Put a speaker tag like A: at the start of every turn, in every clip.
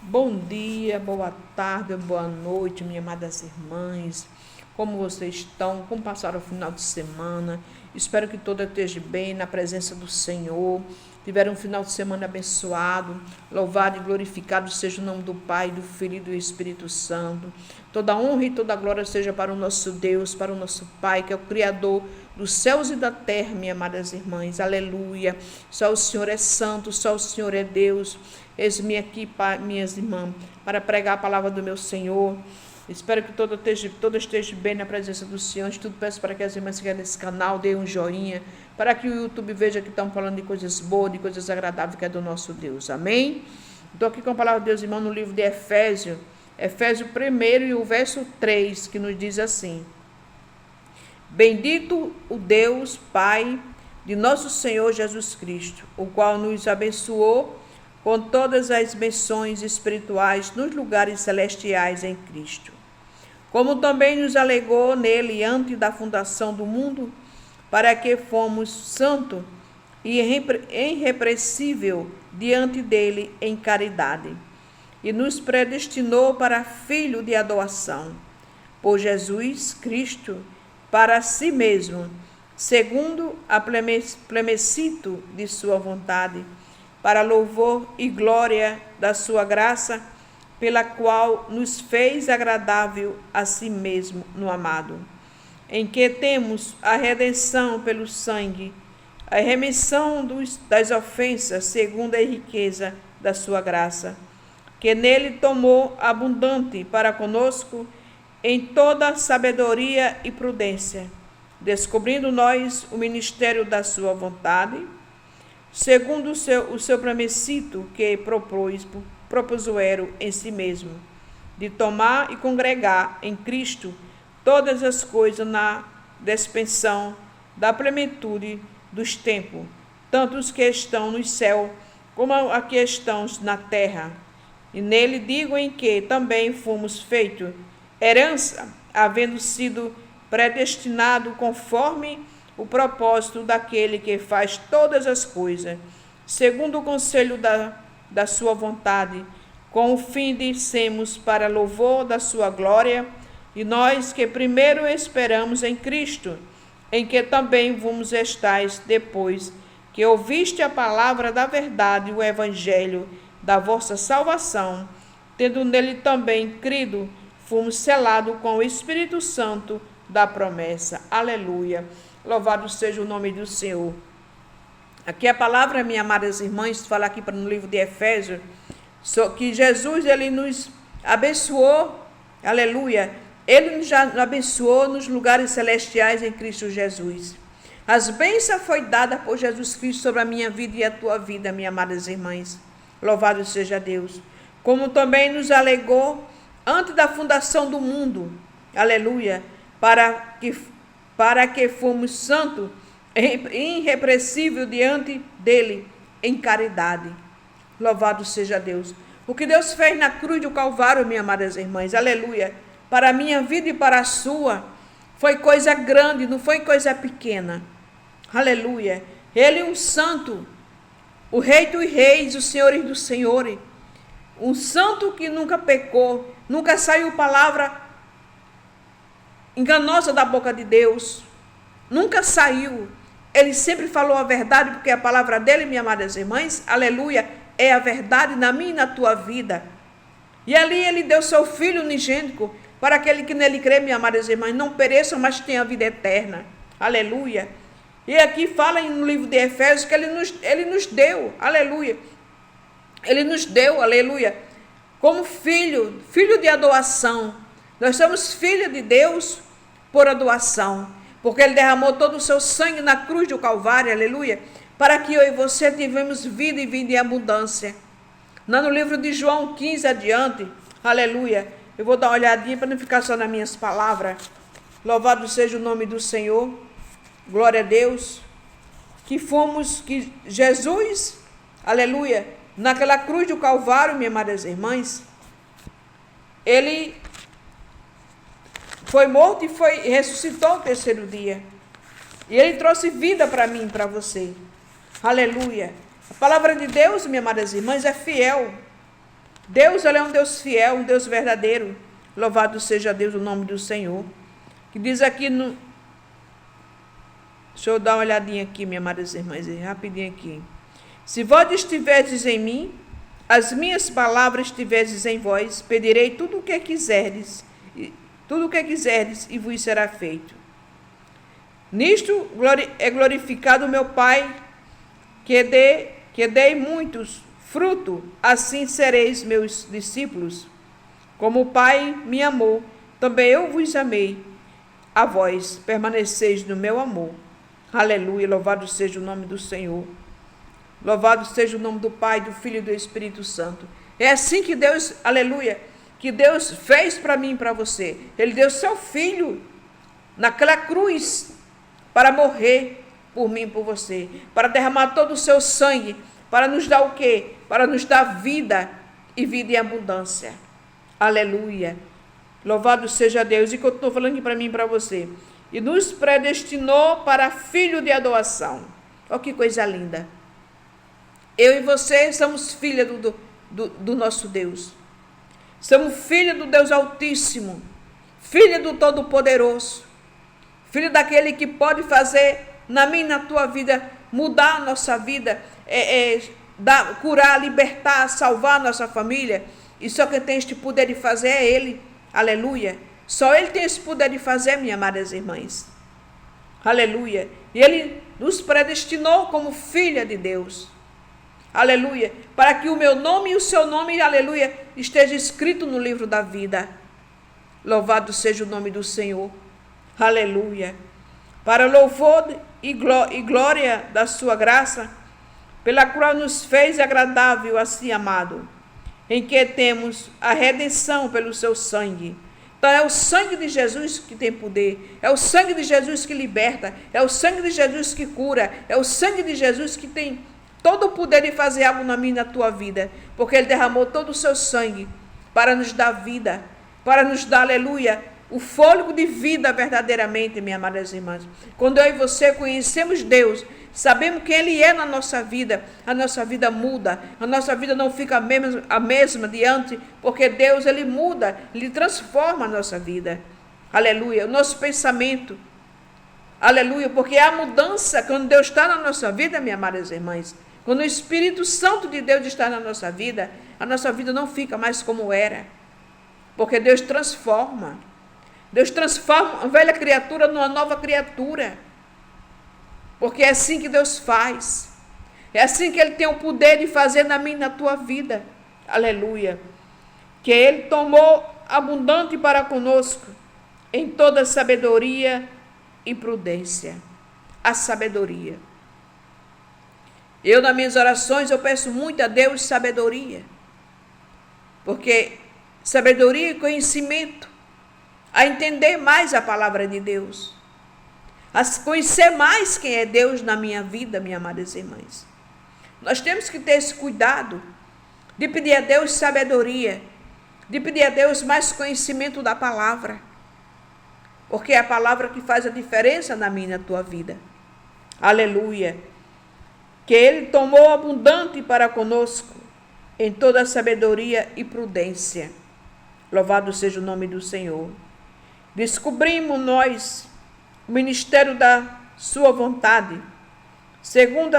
A: Bom dia, boa tarde, boa noite, minhas amadas irmãs. Como vocês estão? Como passaram o final de semana? Espero que todos estejam bem na presença do Senhor. Tiveram um final de semana abençoado. Louvado e glorificado seja o nome do Pai, do Filho e do Espírito Santo. Toda honra e toda glória seja para o nosso Deus, para o nosso Pai, que é o Criador dos céus e da terra, minhas amadas irmãs. Aleluia. Só o Senhor é santo, só o Senhor é Deus. Eis-me aqui, minhas irmãs, para pregar a palavra do meu Senhor. Espero que todas estejam bem na presença do Senhor. De tudo peço para que as irmãs sigam nesse canal, deem um joinha, para que o YouTube veja que estão falando de coisas boas, de coisas agradáveis, que é do nosso Deus. Amém? Estou aqui com a palavra de Deus, irmão, no livro de Efésios, Efésios 1 e o verso 3, que nos diz assim: Bendito o Deus, Pai de nosso Senhor Jesus Cristo, o qual nos abençoou com todas as bênçãos espirituais nos lugares celestiais em Cristo, como também nos alegou nele antes da fundação do mundo, para que fomos santos e irrepreensível diante dele em caridade, e nos predestinou para filho de adoção, por Jesus Cristo, para si mesmo, segundo a plebiscito de sua vontade, para louvor e glória da sua graça, pela qual nos fez agradável a si mesmo no amado, em que temos a redenção pelo sangue, a remissão das ofensas, segundo a riqueza da sua graça, que nele tomou abundante para conosco em toda sabedoria e prudência, descobrindo nós o ministério da sua vontade, segundo o seu plebiscito que propuseram em si mesmo, de tomar e congregar em Cristo todas as coisas na dispensação da plenitude dos tempos, tanto os que estão no céu como os que estão na terra. E nele digo em que também fomos feitos herança, havendo sido predestinado conforme o propósito daquele que faz todas as coisas, segundo o conselho da sua vontade, com o fim de sermos para louvor da sua glória, e nós que primeiro esperamos em Cristo, em que também vos estáis depois que ouviste a palavra da verdade, o evangelho da vossa salvação, tendo nele também crido, fomos selados com o Espírito Santo da promessa. Aleluia. Louvado seja o nome do Senhor. Aqui a palavra, minhas amadas irmãs, fala aqui no livro de Efésios, que Jesus, ele nos abençoou, aleluia, ele nos abençoou nos lugares celestiais em Cristo Jesus. As bênçãos foi dada por Jesus Cristo sobre a minha vida e a tua vida, minhas amadas irmãs. Louvado seja Deus. Como também nos alegou antes da fundação do mundo, aleluia, para que fomos santos e irrepreensível diante dele em caridade. Louvado seja Deus. O que Deus fez na cruz do Calvário, minhas amadas irmãs, aleluia, para a minha vida e para a sua, foi coisa grande, não foi coisa pequena. Aleluia. Ele é um santo, o Rei dos reis, o Senhor dos senhores, um santo que nunca pecou, nunca saiu palavra enganosa da boca de Deus, nunca saiu. Ele sempre falou a verdade, porque a palavra dele, minhas amadas irmãs, aleluia, é a verdade na minha e na tua vida. E ali ele deu seu Filho unigênito, para aquele que nele crê, minhas amadas irmãs, não pereçam, mas tenham a vida eterna. Aleluia. E aqui fala no livro de Efésios que ele nos deu, aleluia. Ele nos deu, aleluia, como filho de adoção. Nós somos filhos de Deus por adoção, porque ele derramou todo o seu sangue na cruz do Calvário, aleluia, para que eu e você tivemos vida e vida em abundância. No livro de João 15 adiante, aleluia, eu vou dar uma olhadinha para não ficar só nas minhas palavras. Louvado seja o nome do Senhor, glória a Deus, que Jesus, aleluia, naquela cruz do Calvário, minhas amadas irmãs, ele foi morto e ressuscitou no terceiro dia. E ele trouxe vida para mim e para você. Aleluia. A palavra de Deus, minhas amadas irmãs, é fiel. Deus, ele é um Deus fiel, um Deus verdadeiro. Louvado seja Deus, o nome do Senhor. Que diz aqui no... Deixa eu dar uma olhadinha aqui, minhas amadas irmãs, rapidinho aqui. Se vós estiverdes em mim, as minhas palavras estiverdes em vós, pedirei tudo o que quiserdes, e vos será feito. Nisto é glorificado o meu Pai, que dei muitos fruto, assim sereis meus discípulos. Como o Pai me amou, também eu vos amei. A vós permaneceis no meu amor. Aleluia, louvado seja o nome do Senhor. Louvado seja o nome do Pai, do Filho e do Espírito Santo. É assim que Deus, aleluia, que Deus fez para mim e para você. Ele deu seu Filho naquela cruz para morrer por mim e por você, para derramar todo o seu sangue, para nos dar o quê? Para nos dar vida e vida em abundância. Aleluia. Louvado seja Deus. E que eu estou falando aqui para mim e para você. E nos predestinou para filho de adoção. Olha que coisa linda. Eu e você somos filha do nosso Deus. Somos filha do Deus Altíssimo. Filha do Todo-Poderoso. Filho daquele que pode fazer na minha e na tua vida, mudar a nossa vida, curar, libertar, salvar a nossa família. E só quem tem este poder de fazer é Ele. Aleluia. Só Ele tem esse poder de fazer, minhas amadas irmãs. Aleluia. E Ele nos predestinou como filha de Deus. Aleluia. Para que o meu nome e o seu nome, aleluia, esteja escrito no livro da vida. Louvado seja o nome do Senhor. Aleluia. Para louvor e glória da sua graça, pela qual nos fez agradável assim amado, em que temos a redenção pelo seu sangue. Então é o sangue de Jesus que tem poder, é o sangue de Jesus que liberta, é o sangue de Jesus que cura, é o sangue de Jesus que tem todo o poder de fazer algo na minha e na tua vida, porque Ele derramou todo o seu sangue para nos dar vida, para nos dar, aleluia, o fôlego de vida verdadeiramente, minhas amadas irmãs. Quando eu e você conhecemos Deus, sabemos quem Ele é na nossa vida, a nossa vida muda, a nossa vida não fica a mesma diante, porque Deus, Ele muda, Ele transforma a nossa vida. Aleluia, o nosso pensamento. Aleluia, porque há mudança quando Deus está na nossa vida, minhas amadas irmãs. Quando o Espírito Santo de Deus está na nossa vida, a nossa vida não fica mais como era, porque Deus transforma. Deus transforma uma velha criatura numa nova criatura. Porque é assim que Deus faz. É assim que Ele tem o poder de fazer na minha e na tua vida. Aleluia. Que Ele tomou abundante para conosco em toda sabedoria e prudência. A sabedoria. Eu, nas minhas orações, eu peço muito a Deus sabedoria. Porque sabedoria e conhecimento, a entender mais a palavra de Deus, a conhecer mais quem é Deus na minha vida, minhas amadas irmãs. Nós temos que ter esse cuidado de pedir a Deus sabedoria, de pedir a Deus mais conhecimento da palavra, porque é a palavra que faz a diferença na minha e na tua vida. Aleluia. Que Ele tomou abundante para conosco em toda sabedoria e prudência. Louvado seja o nome do Senhor. Descobrimos nós o ministério da sua vontade, segundo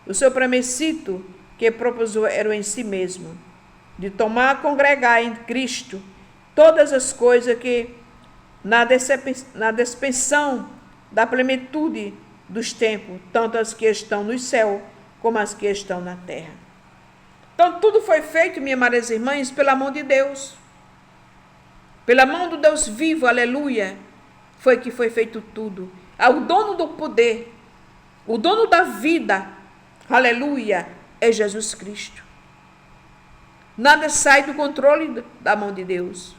A: o seu premecito que propuseram em si mesmo, de tomar, congregar em Cristo todas as coisas que na dispensão da plenitude dos tempos, tanto as que estão no céu como as que estão na terra. Então tudo foi feito, minhas amadas irmãs, pela mão de Deus. Pela mão do Deus vivo, aleluia, foi que foi feito tudo. O dono do poder, o dono da vida, aleluia, é Jesus Cristo. Nada sai do controle da mão de Deus.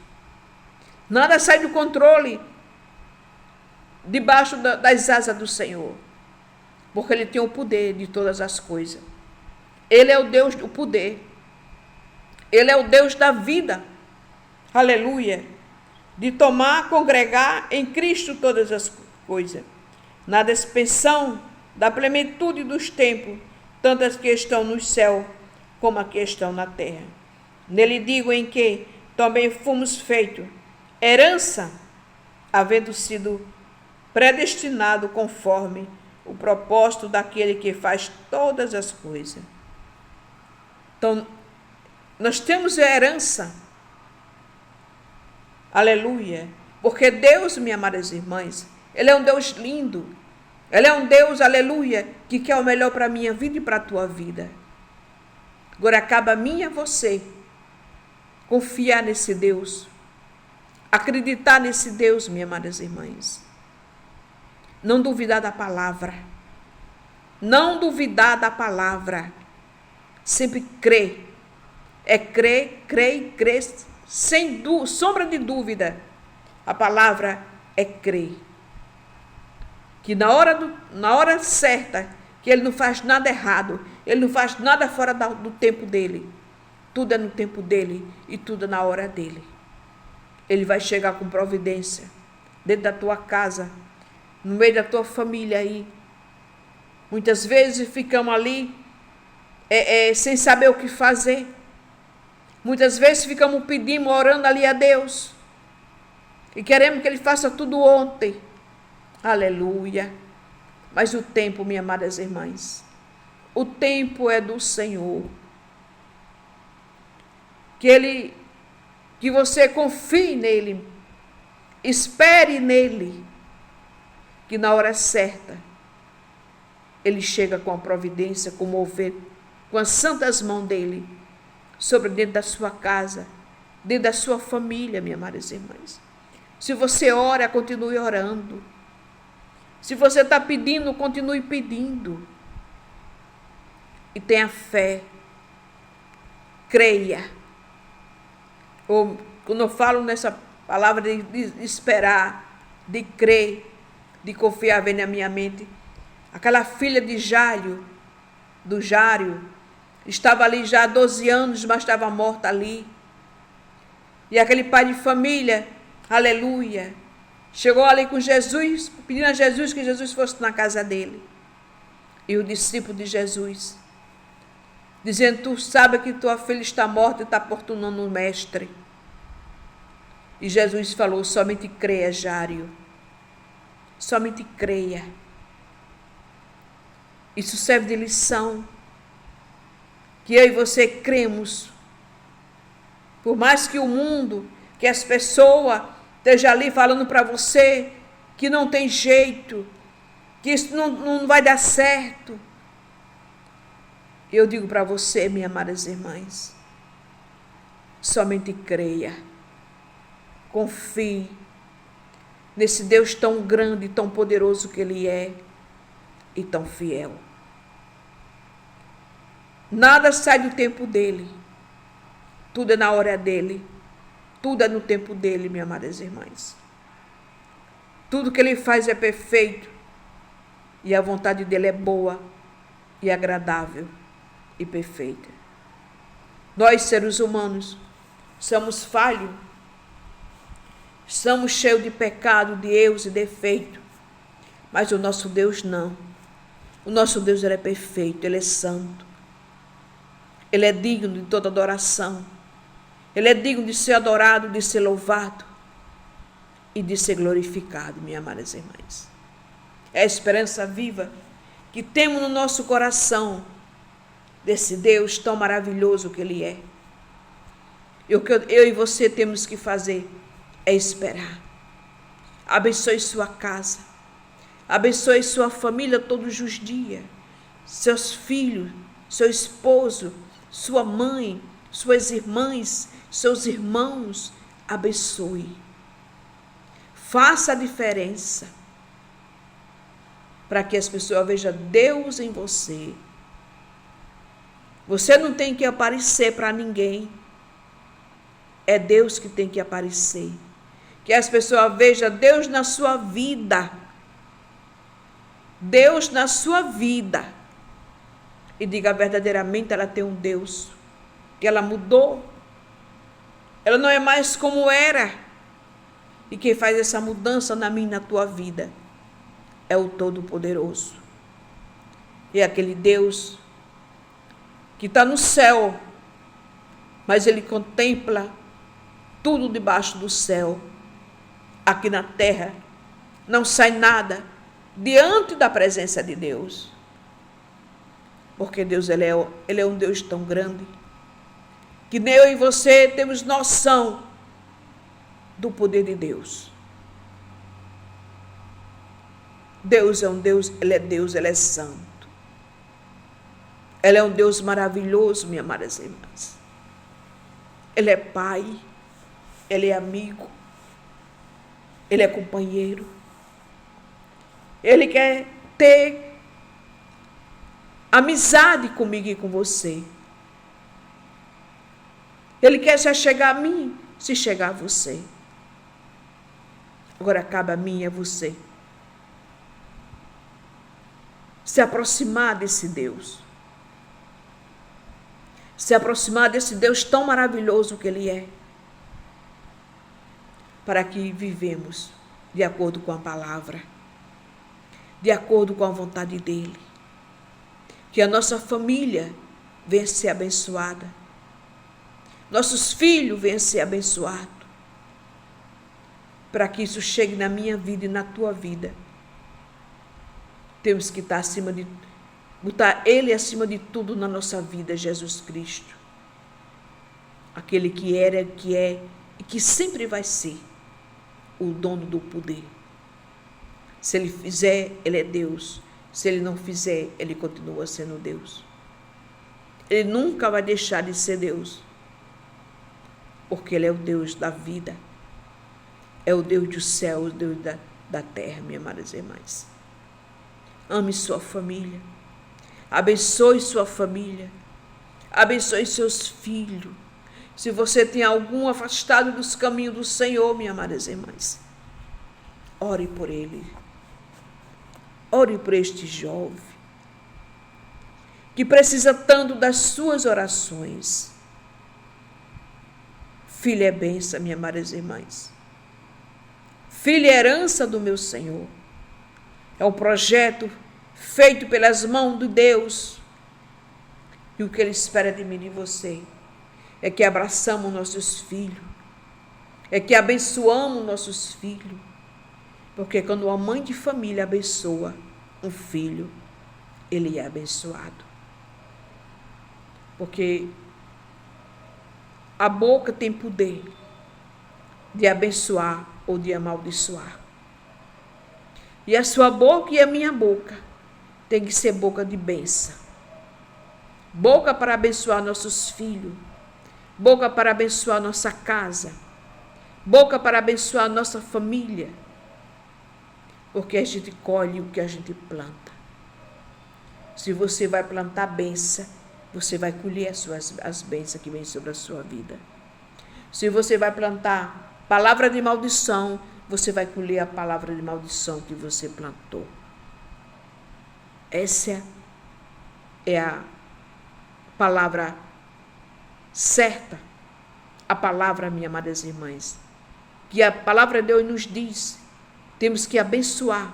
A: Nada sai do controle debaixo das asas do Senhor. Porque Ele tem o poder de todas as coisas. Ele é o Deus do poder. Ele é o Deus da vida. Aleluia. De tomar, congregar em Cristo todas as coisas. Na dispensão da plenitude dos tempos, tanto as que estão no céu como as que estão na terra. Nele digo em que também fomos feitos herança, havendo sido predestinado conforme o propósito daquele que faz todas as coisas. Então, nós temos a herança. Aleluia. Porque Deus, minhas amadas irmãs, Ele é um Deus lindo. Ele é um Deus, aleluia, que quer o melhor para a minha vida e para a tua vida. Agora cabe a mim e a você confiar nesse Deus. Acreditar nesse Deus, minhas amadas irmãs. Não duvidar da palavra. Não duvidar da palavra. Sempre crer. É crer, crer, crer, sem sombra de dúvida. A palavra é crer. Que na hora certa, que Ele não faz nada errado, Ele não faz nada fora do tempo dEle. Tudo é no tempo dEle e tudo é na hora dEle. Ele vai chegar com providência dentro da tua casa, no meio da tua família aí. Muitas vezes ficamos ali sem saber o que fazer. Muitas vezes ficamos pedindo, orando ali a Deus. E queremos que Ele faça tudo ontem. Aleluia. Mas o tempo, minhas amadas irmãs, o tempo é do Senhor. Que você confie nele, espere nele, que na hora certa Ele chega com a providência, com o mover, com as santas mãos dele, sobre dentro da sua casa, dentro da sua família, minhas amadas irmãs. Se você ora, continue orando. Se você está pedindo, continue pedindo. E tenha fé. Creia. Ou, quando eu falo nessa palavra de esperar, de crer, de confiar, vem na minha mente. Aquela filha de Jário, estava ali já há 12 anos, mas estava morta ali. E aquele pai de família, aleluia, chegou ali com Jesus, pedindo a Jesus que Jesus fosse na casa dele. E o discípulo de Jesus, dizendo, tu sabe que tua filha está morta e está importunando o mestre. E Jesus falou, somente creia, Jário. Somente creia. Isso serve de lição. Que eu e você cremos. Por mais que o mundo, que as pessoas estejam ali falando para você que não tem jeito, que isso não vai dar certo. Eu digo para você, minhas amadas irmãs, somente creia. Confie nesse Deus tão grande, tão poderoso que Ele é e tão fiel. Nada sai do tempo dEle. Tudo é na hora dEle. Tudo é no tempo dEle, minhas amadas irmãs. Tudo que Ele faz é perfeito. E a vontade dEle é boa e agradável e perfeita. Nós, seres humanos, somos falhos. Somos cheios de pecado, de erros e defeitos. Mas o nosso Deus não. O nosso Deus, Ele é perfeito, Ele é santo. Ele é digno de toda adoração. Ele é digno de ser adorado, de ser louvado e de ser glorificado, minhas amadas irmãs. É a esperança viva que temos no nosso coração desse Deus tão maravilhoso que Ele é. E o que eu e você temos que fazer é esperar. Abençoe sua casa. Abençoe sua família todos os dias. Seus filhos, seu esposo, sua mãe, suas irmãs, seus irmãos. Abençoe. Faça a diferença. Para que as pessoas vejam Deus em você. Você não tem que aparecer para ninguém. É Deus que tem que aparecer. Que as pessoas vejam Deus na sua vida. Deus na sua vida. E diga verdadeiramente, ela tem um Deus. Que ela mudou. Ela não é mais como era. E quem faz essa mudança na minha e na tua vida é o Todo-Poderoso. É aquele Deus que está no céu, mas ele contempla tudo debaixo do céu. Aqui na terra não sai nada diante da presença de Deus. Porque Deus ele é um Deus tão grande que nem eu e você temos noção do poder de Deus. Deus é um Deus, Ele é santo. Ele é um Deus maravilhoso, minhas amadas irmãs. Ele é pai, Ele é amigo, Ele é companheiro. Ele quer ter amizade comigo e com você. Ele quer se chegar a mim, se chegar a você. Agora cabe a mim e a você se aproximar desse Deus. Se aproximar desse Deus tão maravilhoso que Ele é. Para que vivemos de acordo com a palavra. De acordo com a vontade dEle. Que a nossa família venha ser abençoada. Nossos filhos venham ser abençoados. Para que isso chegue na minha vida e na tua vida. Temos que estar botar Ele acima de tudo na nossa vida, Jesus Cristo. Aquele que era, que é e que sempre vai ser o dono do poder. Se Ele fizer, Ele é Deus. Se Ele não fizer, Ele continua sendo Deus. Ele nunca vai deixar de ser Deus. Porque Ele é o Deus da vida. É o Deus do céu, o Deus da terra, minhas amadas irmãs. Ame sua família. Abençoe sua família. Abençoe seus filhos. Se você tem algum afastado dos caminhos do Senhor, minhas amadas irmãs, ore por ele. Ore por este jovem que precisa tanto das suas orações. Filho é bênção, minhas amadas irmãs. Filho é herança do meu Senhor. É um projeto feito pelas mãos de Deus. E o que Ele espera de mim e de você é que abraçamos nossos filhos. É que abençoamos nossos filhos. Porque quando uma mãe de família abençoa um filho, ele é abençoado. Porque a boca tem poder de abençoar ou de amaldiçoar. E a sua boca e a minha boca tem que ser boca de bênção. Boca para abençoar nossos filhos. Boca para abençoar nossa casa. Boca para abençoar nossa família. Porque a gente colhe o que a gente planta. Se você vai plantar bênção, você vai colher as bênçãos que vêm sobre a sua vida. Se você vai plantar palavra de maldição, você vai colher a palavra de maldição que você plantou. Essa é a palavra certa. A palavra, minhas amadas irmãs. Que a palavra de Deus nos diz. Temos que abençoar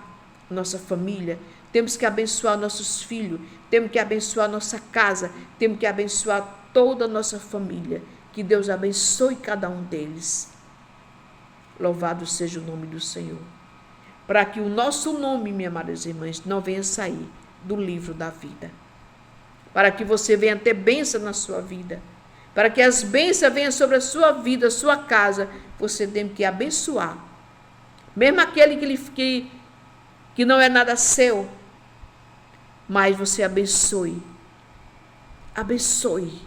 A: nossa família. Temos que abençoar nossos filhos. Temos que abençoar nossa casa. Temos que abençoar toda a nossa família. Que Deus abençoe cada um deles. Louvado seja o nome do Senhor. Para que o nosso nome, minhas amadas irmãs, não venha sair do livro da vida. Para que você venha ter bênção na sua vida. Para que as bênçãos venham sobre a sua vida, a sua casa, você tem que abençoar. Mesmo aquele que não é nada seu, mas você abençoe. Abençoe.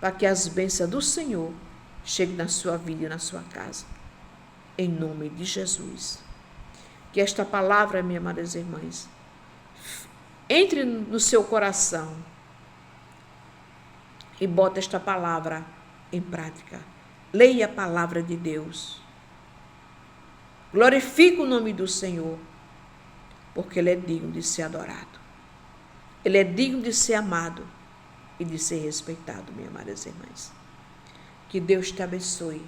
A: Para que as bênçãos do Senhor cheguem na sua vida e na sua casa. Em nome de Jesus. Que esta palavra, minhas amadas irmãs, entre no seu coração e bota esta palavra em prática. Leia a palavra de Deus. Glorifique o nome do Senhor, porque Ele é digno de ser adorado. Ele é digno de ser amado e de ser respeitado, minhas amadas irmãs. Que Deus te abençoe.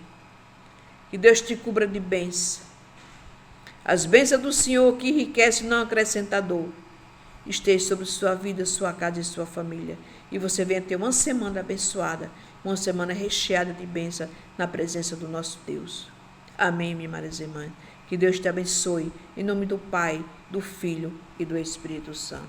A: Que Deus te cubra de bênção. As bênçãos do Senhor que enriquece e não acrescenta dor, esteja sobre sua vida, sua casa e sua família. E você venha ter uma semana abençoada. uma semana recheada de bênção na presença do nosso Deus. Amém, minhas irmãs e irmãs. Que Deus te abençoe, em nome do Pai, do Filho e do Espírito Santo.